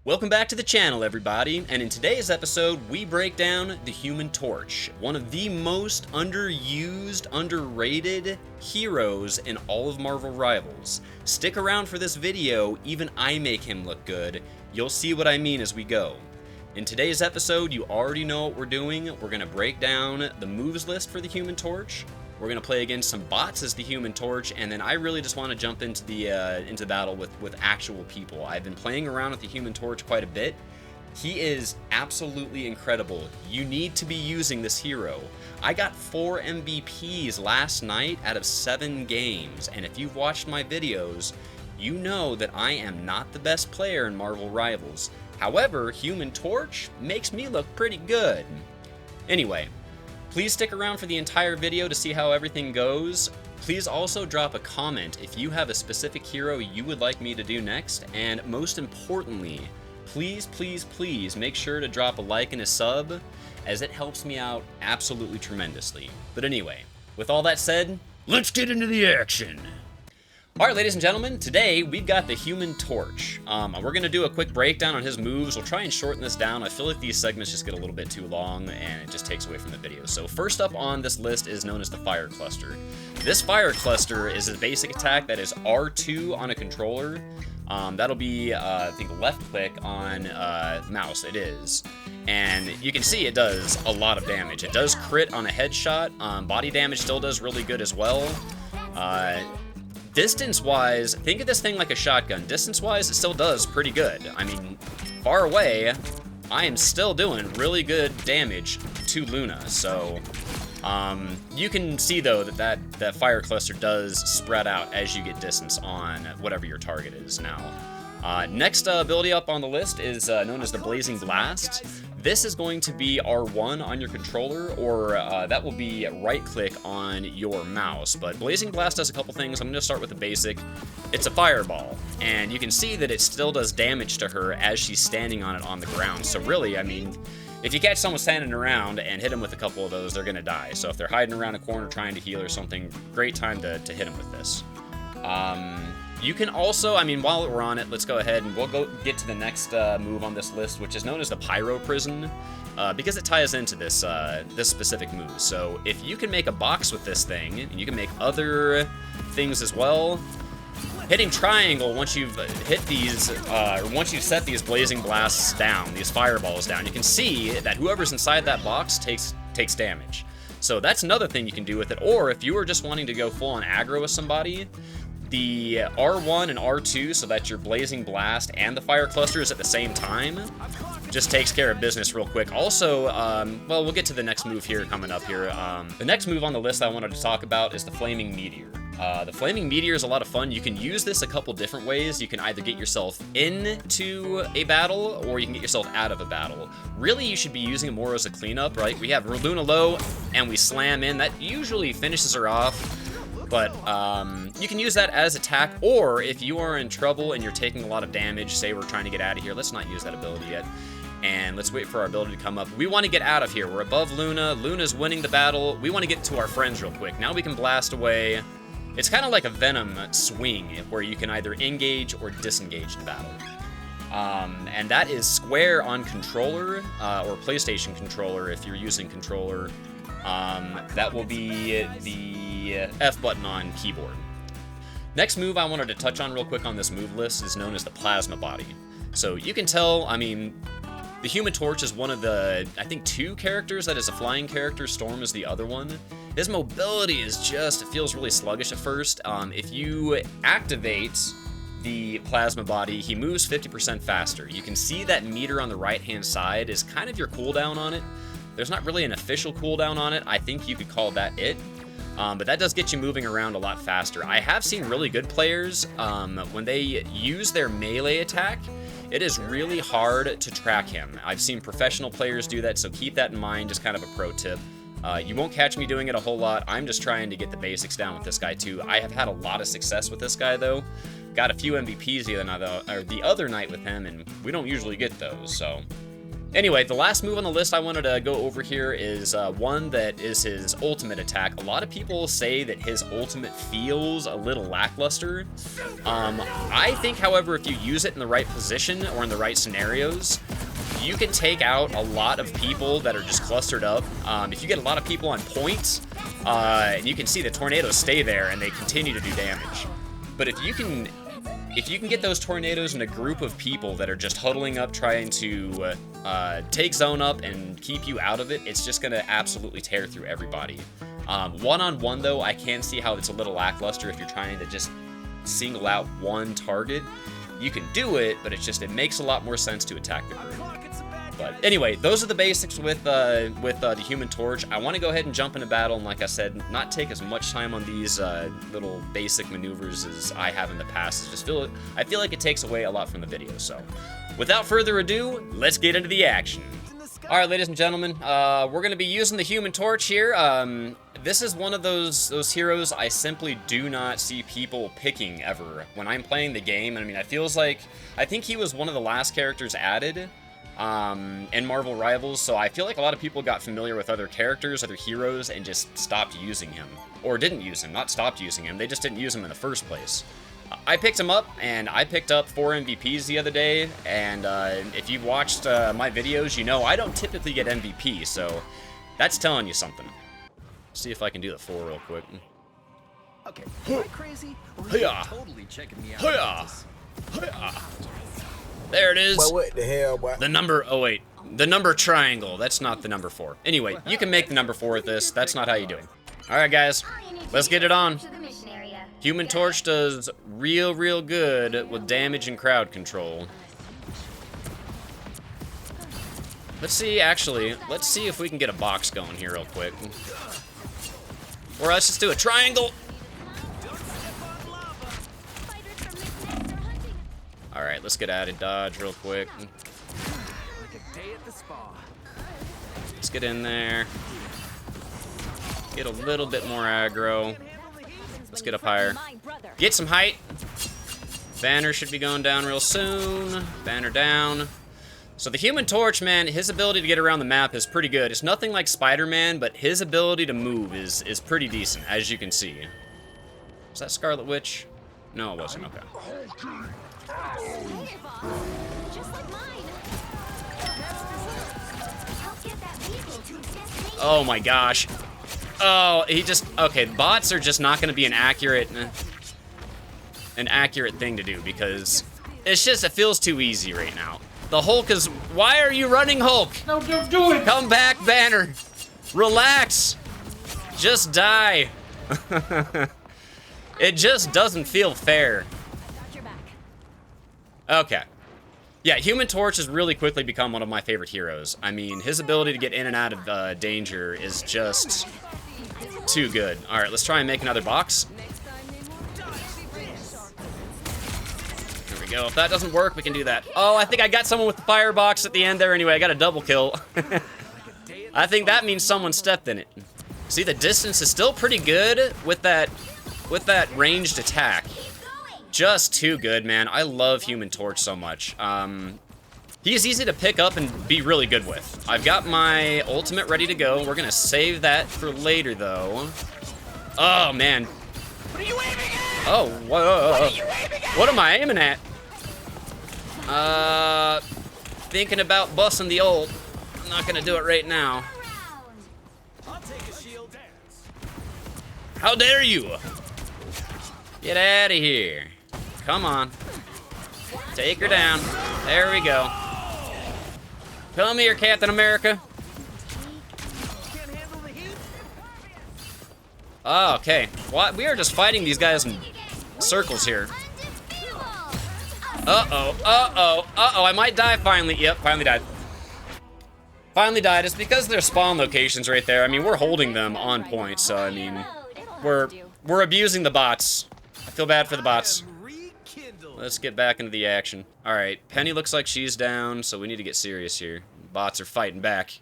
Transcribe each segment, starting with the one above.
Welcome back to the channel, everybody, and in today's episode, we break down the Human Torch, one of the most underused, underrated heroes in all of Marvel Rivals. Stick around for this video, even I make him look good. You'll see what I mean as we go. In today's episode, you already know what we're doing. We're going to break down the moves list for the Human Torch. We're going to play against some bots as the Human Torch, and then I really just want to jump into the battle with actual people. I've been playing around with the Human Torch quite a bit. He is absolutely incredible. You need to be using this hero. I got 4 MVPs last night out of 7 games, and if you've watched my videos, you know that I am not the best player in Marvel Rivals. However, Human Torch makes me look pretty good. Anyway, please stick around for the entire video to see how everything goes. Please also drop a comment if you have a specific hero you would like me to do next. And most importantly, please, please, please make sure to drop a like and a sub, as it helps me out absolutely tremendously. But anyway, with all that said, let's get into the action. Alright, ladies and gentlemen, today we've got the Human Torch. We're going to do a quick breakdown on his moves. We'll try and shorten this down. I feel like these segments just get a little bit too long and it just takes away from the video. So first up on this list is known as the Fire Cluster. This Fire Cluster is a basic attack that is R2 on a controller. That'll be, I think, left click on mouse. It is. And you can see it does a lot of damage. It does crit on a headshot. Body damage still does really good as well. Distance-wise, think of this thing like a shotgun. Distance-wise, it still does pretty good. I mean, far away, I am still doing really good damage to Luna. So, you can see, though, that Fire Cluster does spread out as you get distance on whatever your target is now. Next ability up on the list is known as the Blazing Blast. This is going to be R1 on your controller, or that will be right-click on your mouse. But Blazing Blast does a couple things. I'm going to start with the basic. It's a fireball, and you can see that it still does damage to her as she's standing on it on the ground. So really, I mean, if you catch someone standing around and hit them with a couple of those, they're going to die. So if they're hiding around a corner trying to heal or something, great time to hit them with this. You can also, I mean, while we're on it, let's go ahead and we'll go get to the next move on this list, which is known as the Pyro-prison, because it ties into this this specific move. So if you can make a box with this thing, and you can make other things as well, hitting triangle once you've hit these, once you've set these blazing blasts down, these fireballs down, you can see that whoever's inside that box takes damage. So that's another thing you can do with it. Or if you were just wanting to go full on aggro with somebody, the R1 and R2, so that your Blazing Blast and the Fire Cluster is at the same time, just takes care of business real quick. Also, well, we'll get to the next move here coming up here. The next move on the list I wanted to talk about is the Flaming Meteor. The Flaming Meteor is a lot of fun. You can use this a couple different ways. You can either get yourself into a battle, or you can get yourself out of a battle. Really, you should be using it more as a cleanup, right? We have Luna low, and we slam in. That usually finishes her off. But you can use that as attack, or if you are in trouble and you're taking a lot of damage, say we're trying to get out of here, let's not use that ability yet, and let's wait for our ability to come up. We want to get out of here. We're above Luna. Luna's winning the battle. We want to get to our friends real quick. Now we can blast away. It's kind of like a Venom swing, where you can either engage or disengage in battle. And that is square on controller, or PlayStation controller if you're using controller. That will be the F button on keyboard. Next move I wanted to touch on real quick on this move list is known as the Plasma Body. So you can tell, I mean, the Human Torch is one of the, I think, 2 characters that is a flying character. Storm is the other one. His mobility is just, it feels really sluggish at first. If you activate the Plasma Body, he moves 50% faster. You can see that meter on the right-hand side is kind of your cooldown on it. There's not really an official cooldown on it. I think you could call that it. But that does get you moving around a lot faster. I have seen really good players, when they use their melee attack, it is really hard to track him. I've seen professional players do that, so keep that in mind, just kind of a pro tip. You won't catch me doing it a whole lot. I'm just trying to get the basics down with this guy too. I have had a lot of success with this guy though. Got a few MVPs the other night with him, and we don't usually get those, so. Anyway, the last move on the list I wanted to go over here is one that is his ultimate attack. A lot of people say that his ultimate feels a little lackluster. I think, however, if you use it in the right position or in the right scenarios, you can take out a lot of people that are just clustered up. If you get a lot of people on point, and you can see the tornadoes stay there and they continue to do damage. But if you can get those tornadoes in a group of people that are just huddling up trying to take zone up and keep you out of it, it's just gonna absolutely tear through everybody. One-on-one though, I can see how it's a little lackluster if you're trying to just single out one target. You can do it, but it's just, it makes a lot more sense to attack the group. But anyway, those are the basics with the Human Torch. I want to go ahead and jump into battle, and like I said, not take as much time on these little basic maneuvers as I have in the past. I feel like it takes away a lot from the video. So, without further ado, let's get into the action. All right, ladies and gentlemen, we're going to be using the Human Torch here. This is one of those heroes I simply do not see people picking ever when I'm playing the game. I mean, I think he was one of the last characters added in Marvel Rivals, so I feel like a lot of people got familiar with other characters, other heroes, and just stopped using him. Or didn't use him, not stopped using him, they just didn't use him in the first place. I picked him up, and I picked up 4 MVPs the other day, and if you've watched my videos, you know I don't typically get MVP, so that's telling you something. See if I can do the 4 real quick. Okay, am I crazy? Or are you totally checking me out? There it is. But what the hell, boy? The number, oh wait, the number triangle. That's not the number 4. Anyway, you can make the number 4 with this. That's not how you do it. All right, guys, let's get it on. Human Torch does real good with damage and crowd control. Let's see, actually, let's see if we can get a box going here real quick. Or let's just do a triangle. All right, let's get out of dodge real quick. Let's get in there. Get a little bit more aggro. Let's get up higher. Get some height. Banner should be going down real soon. Banner down. So the Human Torch, man, his ability to get around the map is pretty good. It's nothing like Spider-Man, but his ability to move is pretty decent, as you can see. Was that Scarlet Witch? No, it wasn't. Okay. Oh my gosh. Oh, he just, okay, bots are just not going to be an accurate thing to do because it's just, it feels too easy right now. The Hulk is, why are you running, Hulk? No, don't do it. Come back, Banner. Relax. Just die. It just doesn't feel fair. Okay. Yeah, Human Torch has really quickly become one of my favorite heroes. I mean, his ability to get in and out of danger is just too good. All right, let's try and make another box. Here we go. If that doesn't work, we can do that. Oh, I think I got someone with the firebox at the end there. Anyway, I got a double kill. I think that means someone stepped in it. See, the distance is still pretty good with that ranged attack. Just too good, man. I love Human Torch so much. He's easy to pick up and be really good with. I've got my ultimate ready to go. We're gonna save that for later, though. Oh, man. What are you aiming at? Oh, whoa. What are you aiming at? What am I aiming at? Thinking about busting the ult. I'm not gonna do it right now. I'll take a shield. How dare you? Get out of here. Come on. Take her down. There we go. Come here, Captain America. Oh, okay. What? We are just fighting these guys in circles here. Uh-oh. I might die finally. Yep, finally died. Finally died. It's because their spawn locations right there. I mean, we're holding them on point, so I mean, we're abusing the bots. I feel bad for the bots. Let's get back into the action. All right, Penny looks like she's down, so we need to get serious here. Bots are fighting back.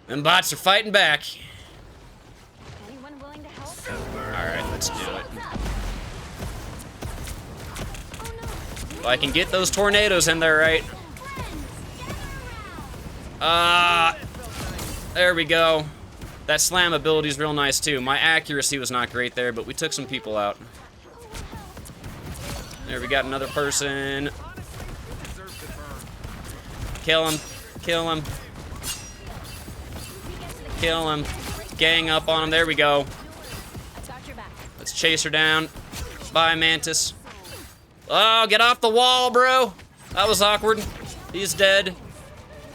Them bots are fighting back. All right, let's do it. If I can get those tornadoes in there right. There we go. That slam ability is real nice too. My accuracy was not great there, but we took some people out. There, we got another person. Kill him. Kill him. Kill him. Gang up on him. There we go. Let's chase her down. Bye, Mantis. Oh, get off the wall, bro. That was awkward. He's dead.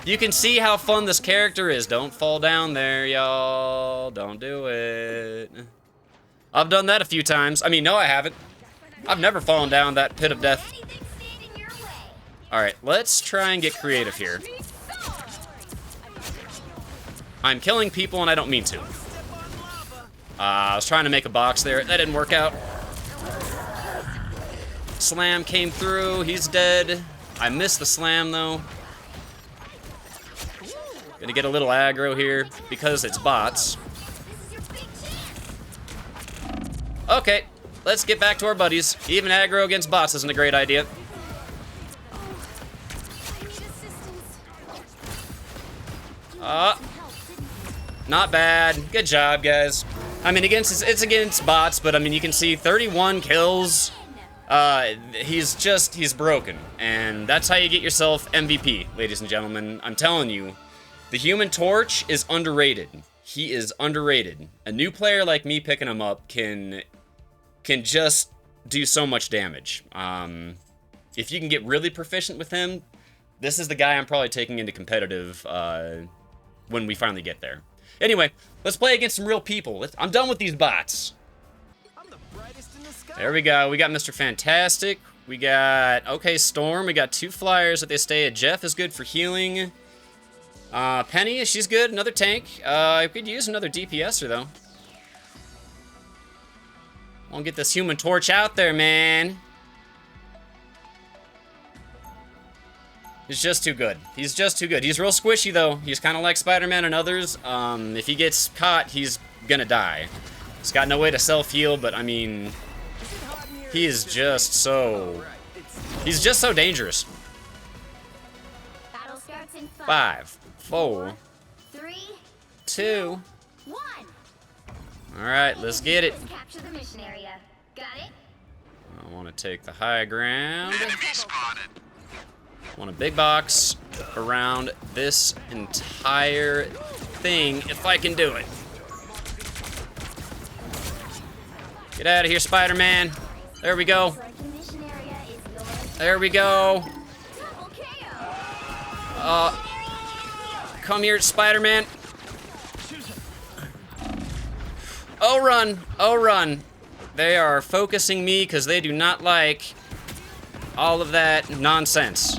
You can see how fun this character is. Don't fall down there, y'all. Don't do it. I've done that a few times. I mean, no, I haven't. I've never fallen down that pit of death. Alright, let's try and get creative here. I'm killing people and I don't mean to. I was trying to make a box there. That didn't work out. Slam came through. He's dead. I missed the slam, though. Gonna get a little aggro here because it's bots. Okay, let's get back to our buddies. Even aggro against bots isn't a great idea. Not bad. Good job, guys. I mean, it's against bots, but I mean, you can see 31 kills. He's broken. And that's how you get yourself MVP, ladies and gentlemen. I'm telling you, the Human Torch is underrated. He is underrated. A new player like me picking him up can just do so much damage. If you can get really proficient with him, this is the guy I'm probably taking into competitive, when we finally get there. Anyway, let's play against some real people. I'm done with these bots. There we go. We got Mr. Fantastic. We got, okay, Storm. We got 2 flyers that they stay at. Jeff is good for healing. Penny, she's good. Another tank. I could use another DPSer, though. I'll get this Human Torch out there, man. He's just too good. He's just too good. He's real squishy, though. He's kind of like Spider-Man and others. If he gets caught, he's gonna die. He's got no way to self-heal, but, I mean, he is just so... He's just so dangerous. 5, 4, 3, 2, 1. Alright, let's get it. Capture the mission area. Got it? I want to take the high ground. Enemy spotted. Want a big box around this entire thing, if I can do it. Get out of here, Spider-Man. There we go. There we go. Come here, Spider-Man. Oh, run. Oh, run. They are focusing me because they do not like all of that nonsense.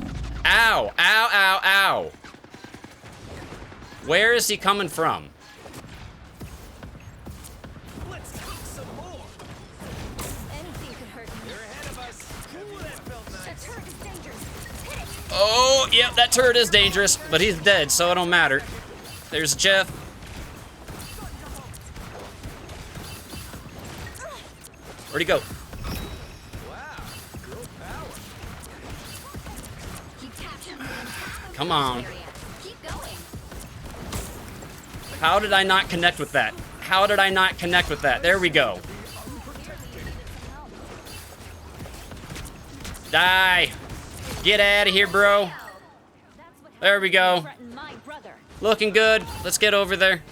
Ow, ow, ow, ow. Where is he coming from? Let's cook some more. Anything could hurt me. They're ahead of us. Ooh, that felt nice. The turret is dangerous. Hit it. Oh, yep, that turret is dangerous, but he's dead, so it don't matter. There's Jeff. Where'd he go? Come on. How did I not connect with that? How did I not connect with that? There we go. Die. Get out of here, bro. There we go. Looking good. Let's get over there.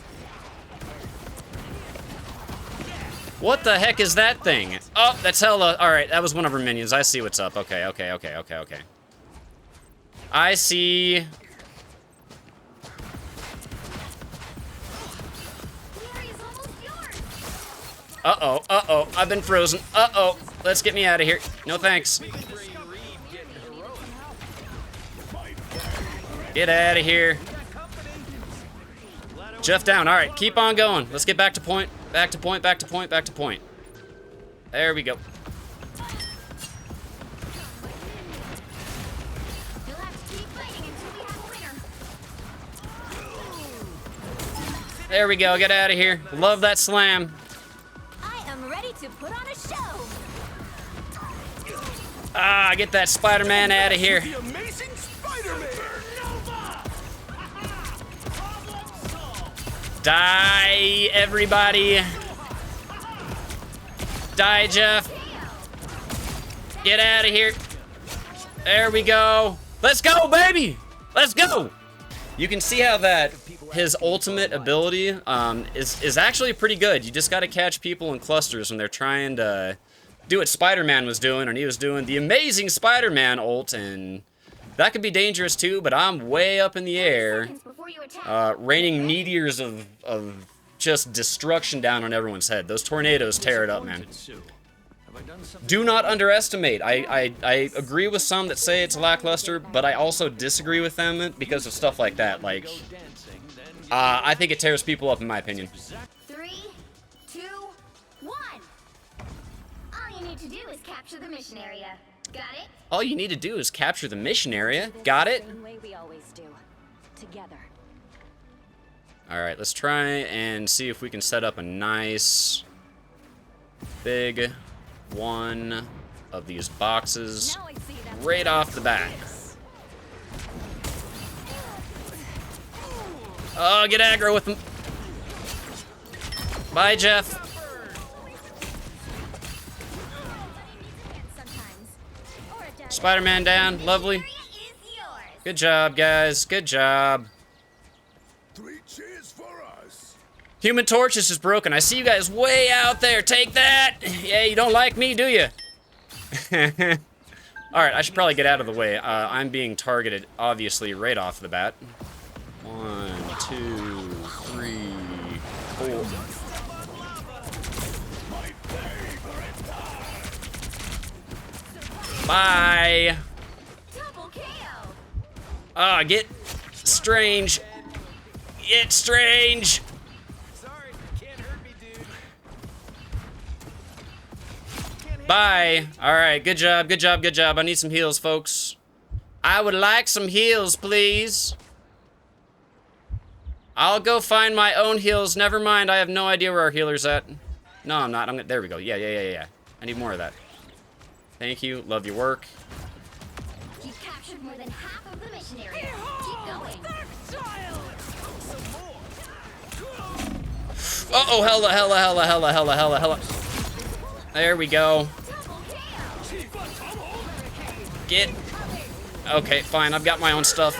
What the heck is that thing? Oh, that's hella... Alright, that was one of her minions. I see what's up. Okay. I see... Uh-oh. I've been frozen. Uh-oh. Let's get me out of here. No thanks. Get out of here. Jeff down. Alright, keep on going. Let's get back to point. Back to point. There we go. There we go. Get out of here. Love that slam. I am ready to put on a show. Get that Spider-Man out of here. The amazing Spider-Man. Die, everybody. Die, Jeff. Get out of here. There we go. Let's go, baby. Let's go. You can see how that his ultimate ability is actually pretty good. You just got to catch people in clusters when they're trying to do what Spider-Man was doing, and he was doing the amazing Spider-Man ult, and that could be dangerous too, but I'm way up in the air, raining meteors of just destruction down on everyone's head. Those tornadoes tear it up, man. Do not underestimate. I agree with some that say it's lackluster, but I also disagree with them because of stuff like that. Like, I think it tears people up, in my opinion. 3, 2, 1. All you need to do is capture the mission area. Got it? All you need to do is capture the mission area. Got it? Same way we always do. Together. All right, let's try and see if we can set up a nice big one of these boxes right off the bat. Oh, get aggro with them. Bye, Jeff. Spider-Man down. Lovely. Good job, guys. Good job. 3 cheers for us. Human Torch is just broken. I see you guys way out there. Take that. Yeah, you don't like me, do you? Alright, I should probably get out of the way. I'm being targeted, obviously, right off the bat. 1, 2, 3, 4. Bye. Double KO. Ah, get strange. Get strange. Sorry, can't hurt me, dude. Bye. Alright, good job, good job, good job. I need some heals, folks. I would like some heals, please. I'll go find my own heals. Never mind, I have no idea where our healer's at. No, I'm not. There we go. Yeah. I need more of that. Thank you. Love your work. You've captured more than half of the mission area. Keep going. Uh-oh, hella. There we go. Get. Okay, fine. I've got my own stuff.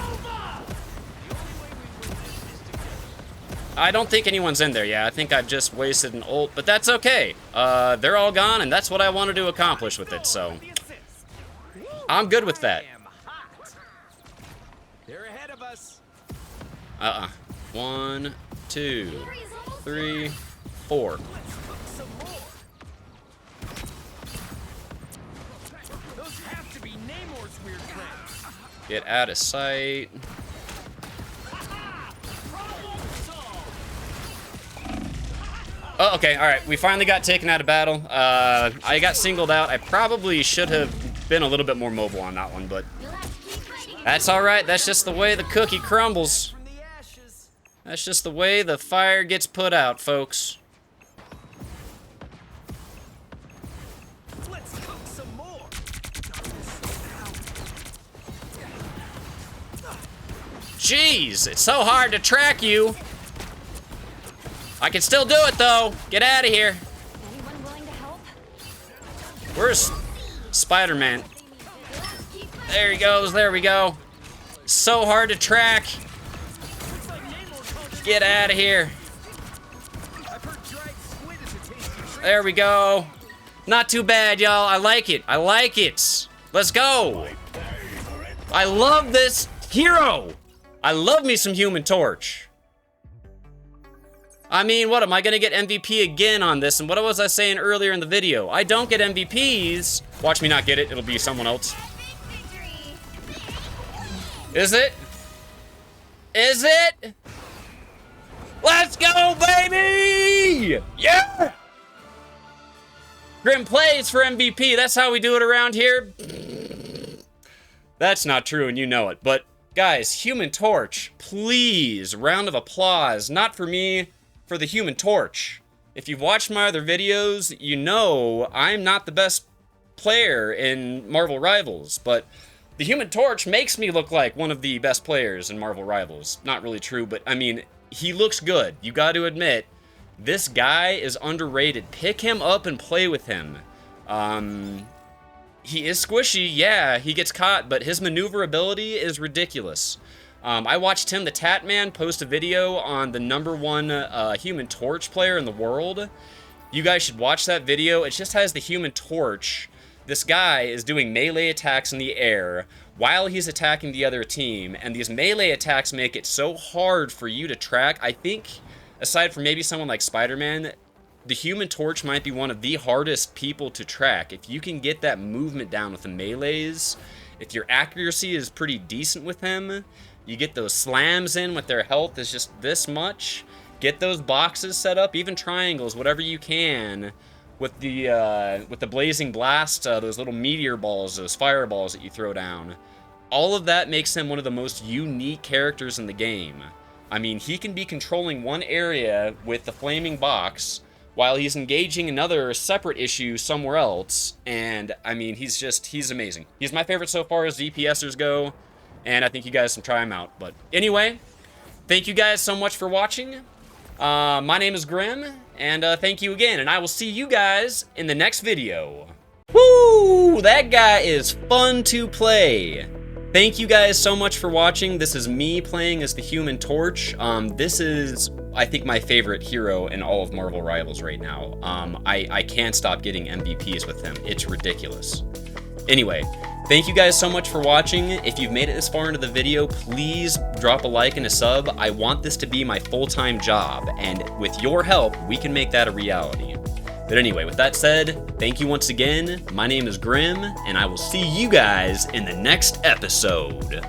I don't think anyone's in there. Yeah, I think I've just wasted an ult, but that's okay. They're all gone, and that's what I wanted to accomplish with it, so I'm good with that. They're ahead of us. 1, 2, 3, 4. Those have to be Namor's weird friends. Get out of sight. Oh, okay, alright. We finally got taken out of battle. I got singled out. I probably should have been a little bit more mobile on that one, but that's alright. That's just the way the cookie crumbles. From the ashes. That's just the way the fire gets put out, folks. Let's cook some more. Jeez, it's so hard to track you. I can still do it, though. Get out of here. Anyone willing to help? Where's Spider-Man? There he goes. There we go. So hard to track. Get out of here. I've heard dried squid is a tasty treat. There we go. Not too bad, y'all. I like it. I like it. Let's go. I love this hero. I love me some Human Torch. I mean, what, am I gonna get MVP again on this? And what was I saying earlier in the video? I don't get MVPs. Watch me not get it. It'll be someone else. Is it? Is it? Let's go, baby! Yeah! Grim plays for MVP. That's how we do it around here. That's not true, and you know it. But, guys, Human Torch, please, round of applause. Not for me, for the Human Torch. If you've watched my other videos, you know I'm not the best player in Marvel Rivals, but the Human Torch makes me look like one of the best players in Marvel Rivals. Not really true, but I mean, he looks good. You got to admit, this guy is underrated. Pick him up and play with him. He is squishy, yeah, he gets caught, but his maneuverability is ridiculous. I watched Tim the Tatman post a video on the #1 Human Torch player in the world. You guys should watch that video. It just has the Human Torch. This guy is doing melee attacks in the air while he's attacking the other team, and these melee attacks make it so hard for you to track. I think, aside from maybe someone like Spider-Man, the Human Torch might be one of the hardest people to track. If you can get that movement down with the melees, if your accuracy is pretty decent with him, you get those slams in with their health is just this much, get those boxes set up, even triangles, whatever you can, with the blazing blast, those little meteor balls, those fireballs that you throw down. All of that makes him one of the most unique characters in the game. I mean, he can be controlling one area with the flaming box while he's engaging another separate issue somewhere else, and I mean, he's amazing. He's my favorite so far as DPSers go, and I think you guys should try him out. But anyway, thank you guys so much for watching. My name is Grim, and thank you again, and I will see you guys in the next video. Woo! That guy is fun to play. Thank you guys so much for watching. This is me playing as the Human Torch. This is, I think, my favorite hero in all of Marvel Rivals right now. I can't stop getting MVPs with him. It's ridiculous. Anyway, thank you guys so much for watching. If you've made it this far into the video, please drop a like and a sub. I want this to be my full-time job, and with your help, we can make that a reality. But anyway, with that said, thank you once again. My name is Grim, and I will see you guys in the next episode.